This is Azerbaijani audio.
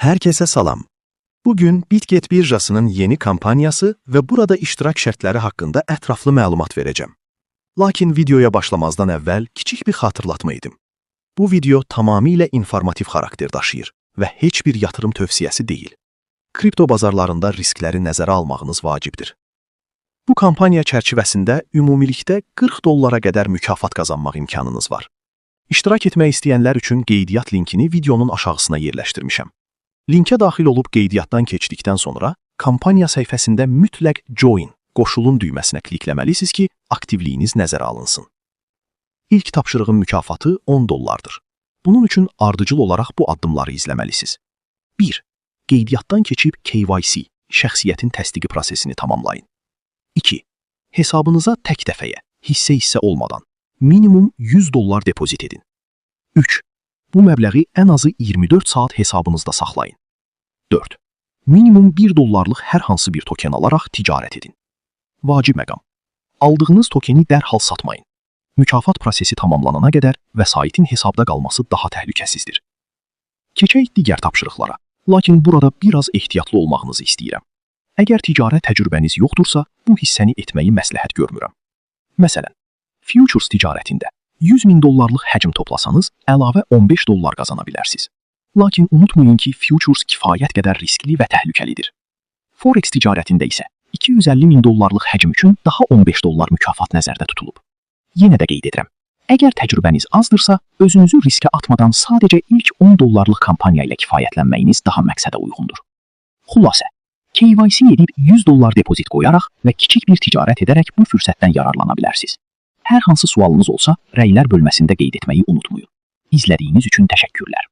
Herkese salam. Bugün Bitget birjasının yeni kampanyası ve burada iştirak şərtləri haqqında ətraflı məlumat verəcəm. Lakin videoya başlamazdan əvvəl kiçik bir xatırlatma edim. Bu video tamamilə informativ xarakter daşıyır və heç bir yatırım tövsiyəsi deyil. Kripto bazarlarında riskləri nəzərə almağınız vacibdir. Bu kampaniya çərçivəsində ümumilikdə $40 qədər mükafat qazanmaq imkanınız var. İştirak etmək istəyənlər üçün qeydiyyat linkini videonun aşağısına yerləşdirmişəm. Linkə daxil olub qeydiyyatdan keçdikdən sonra kampaniya səhifəsində mütləq Join, qoşulun düyməsinə klikləməlisiniz ki, aktivliyiniz nəzərə alınsın. İlk tapşırığın mükafatı $10'dır. Bunun üçün ardıcıl olaraq bu addımları izləməlisiniz. 1. Qeydiyyatdan keçib KYC, şəxsiyyətin təsdiqi prosesini tamamlayın. 2. Hesabınıza tək dəfəyə, hissə olmadan, minimum $100 depozit edin. 3. Bu məbləği ən azı 24 saat hesabınızda saxlayın. 4. Minimum $1'lıq hər hansı bir token alaraq ticarət edin. Vacib məqam. Aldığınız tokeni dərhal satmayın. Mükafat prosesi tamamlanana qədər vəsaitin hesabda qalması daha təhlükəsizdir. Keçək digər tapşırıqlara. Lakin burada biraz ehtiyatlı olmağınızı istəyirəm. Əgər ticarət təcrübəniz yoxdursa, bu hissəni etməyi məsləhət görmürəm. Məsələn, futures ticarətində $100.000 həcm toplasanız, əlavə $15 qazana bilərsiniz. Lakin unutmayın ki, futures kifayət qədər riskli və təhlükəlidir. Forex ticarətində isə $250.000 həcm üçün daha $15 mükafat nəzərdə tutulub. Yenə də qeyd edirəm. Əgər təcrübəniz azdırsa, özünüzü riskə atmadan sadəcə ilk $10 kampaniya ilə kifayətlənməyiniz daha məqsədə uyğundur. Xülasə, KYC edib $100 depozit qoyaraq və kiçik bir ticarət edərək bu fürsətdən yararlana bilərsiniz. Hər hansı sualınız olsa, rəylər bölməsində qeyd etməyi unutmayın. İzlədiyiniz üçün təşəkkürlər.